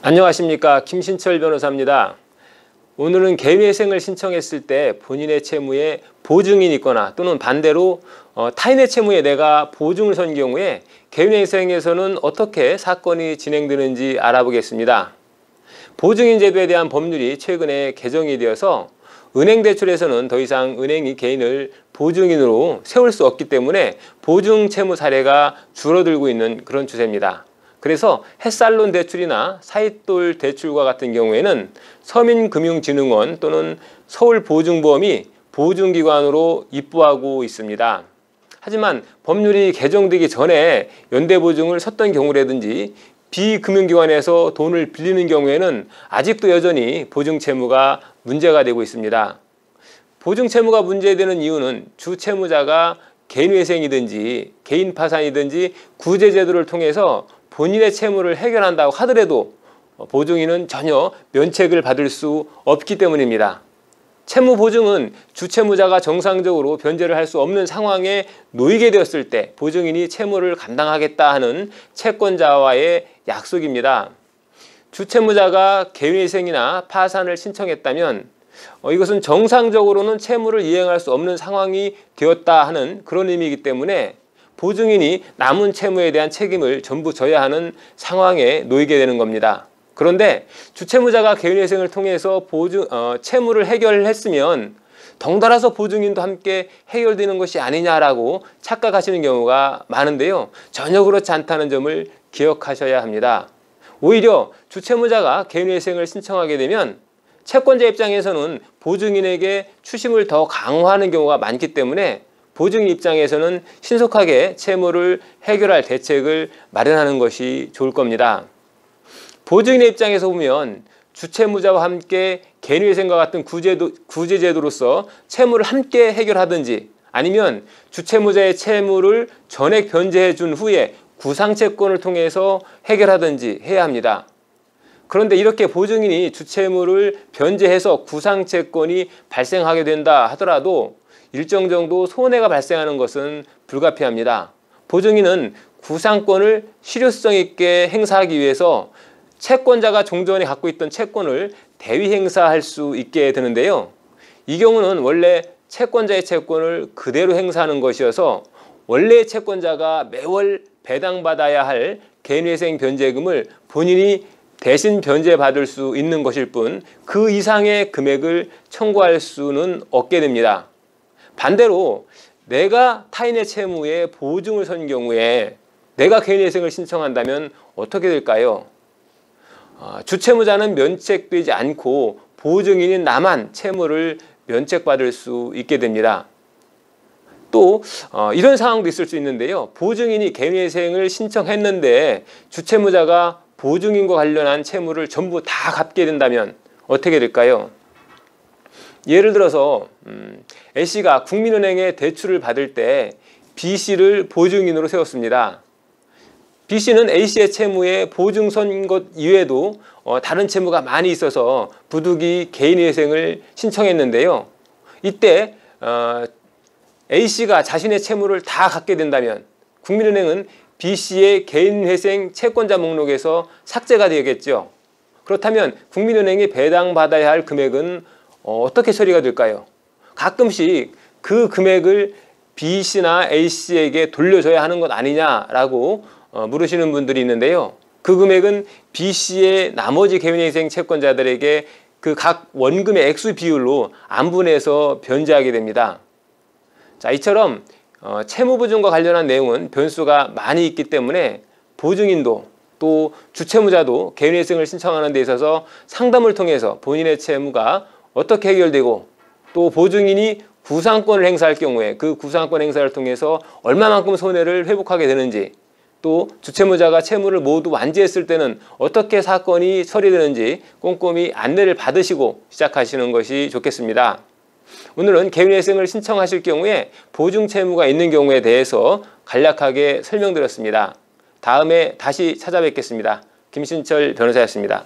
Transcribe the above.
안녕하십니까, 김신철 변호사입니다. 오늘은 개인회생을 신청했을 때 본인의 채무에 보증인이 있거나 또는 반대로 타인의 채무에 내가 보증을 선 경우에 개인회생에서는 어떻게 사건이 진행되는지 알아보겠습니다. 보증인 제도에 대한 법률이 최근에 개정이 되어서 은행 대출에서는 더 이상 은행이 개인을 보증인으로 세울 수 없기 때문에 보증 채무 사례가 줄어들고 있는 그런 추세입니다. 그래서 햇살론 대출이나 사익돌 대출과 같은 경우에는 서민금융진흥원 또는 서울보증보험이 보증기관으로 입부하고 있습니다. 하지만 법률이 개정되기 전에 연대보증을 섰던 경우라든지 비금융기관에서 돈을 빌리는 경우에는 아직도 여전히 보증채무가 문제가 되고 있습니다. 보증채무가 문제되는 이유는 주채무자가 개인회생이든지 개인파산이든지 구제제도를 통해서 본인의 채무를 해결한다고 하더라도 보증인은 전혀 면책을 받을 수 없기 때문입니다. 채무보증은 주채무자가 정상적으로 변제를 할 수 없는 상황에 놓이게 되었을 때 보증인이 채무를 감당하겠다 하는 채권자와의 약속입니다. 주채무자가 개인회생이나 파산을 신청했다면 이것은 정상적으로는 채무를 이행할 수 없는 상황이 되었다 하는 그런 의미이기 때문에 보증인이 남은 채무에 대한 책임을 전부 져야 하는 상황에 놓이게 되는 겁니다. 그런데 주채무자가 개인회생을 통해서 채무를 해결했으면 덩달아서 보증인도 함께 해결되는 것이 아니냐라고 착각하시는 경우가 많은데요. 전혀 그렇지 않다는 점을 기억하셔야 합니다. 오히려 주채무자가 개인회생을 신청하게 되면 채권자 입장에서는 보증인에게 추심을 더 강화하는 경우가 많기 때문에 보증인 입장에서는 신속하게 채무를 해결할 대책을 마련하는 것이 좋을 겁니다. 보증인의 입장에서 보면 주채무자와 함께 개인회생과 같은 구제제도로서 채무를 함께 해결하든지 아니면 주채무자의 채무를 전액 변제해 준 후에 구상채권을 통해서 해결하든지 해야 합니다. 그런데 이렇게 보증인이 주채무를 변제해서 구상채권이 발생하게 된다 하더라도 일정 정도 손해가 발생하는 것은 불가피합니다. 보증인은 구상권을 실효성 있게 행사하기 위해서 채권자가 종전에 갖고 있던 채권을 대위 행사할 수 있게 되는데요. 이 경우는 원래 채권자의 채권을 그대로 행사하는 것이어서 원래 채권자가 매월 배당받아야 할 개인회생 변제금을 본인이 대신 변제받을 수 있는 것일 뿐 그 이상의 금액을 청구할 수는 없게 됩니다. 반대로 내가 타인의 채무에 보증을 선 경우에 내가 개인회생을 신청한다면 어떻게 될까요? 주채무자는 면책되지 않고 보증인인 나만 채무를 면책받을 수 있게 됩니다. 또 이런 상황도 있을 수 있는데요. 보증인이 개인회생을 신청했는데 주채무자가 보증인과 관련한 채무를 전부 다 갚게 된다면 어떻게 될까요? 예를 들어서 A씨가 국민은행에 대출을 받을 때 B씨를 보증인으로 세웠습니다. B씨는 A씨의 채무에 보증 선 것 이외에도 다른 채무가 많이 있어서 부득이 개인회생을 신청했는데요. 이때 A씨가 자신의 채무를 다 갚게 된다면 국민은행은 B씨의 개인회생 채권자 목록에서 삭제가 되겠죠. 그렇다면 국민은행이 배당받아야 할 금액은 어떻게 처리가 될까요? 가끔씩 그 금액을 B씨나 A씨에게 돌려줘야 하는 것 아니냐라고 물으시는 분들이 있는데요. 그 금액은 B씨의 나머지 개인회생 채권자들에게 그 각 원금의 액수 비율로 안분해서 변제하게 됩니다. 자, 이처럼 채무보증과 관련한 내용은 변수가 많이 있기 때문에 보증인도 또 주채무자도 개인회생을 신청하는 데 있어서 상담을 통해서 본인의 채무가 어떻게 해결되고 또 보증인이 구상권을 행사할 경우에 그 구상권 행사를 통해서 얼마만큼 손해를 회복하게 되는지 또 주채무자가 채무를 모두 완지했을 때는 어떻게 사건이 처리되는지 꼼꼼히 안내를 받으시고 시작하시는 것이 좋겠습니다. 오늘은 개인회생을 신청하실 경우에 보증 채무가 있는 경우에 대해서 간략하게 설명드렸습니다. 다음에 다시 찾아뵙겠습니다. 김신철 변호사였습니다.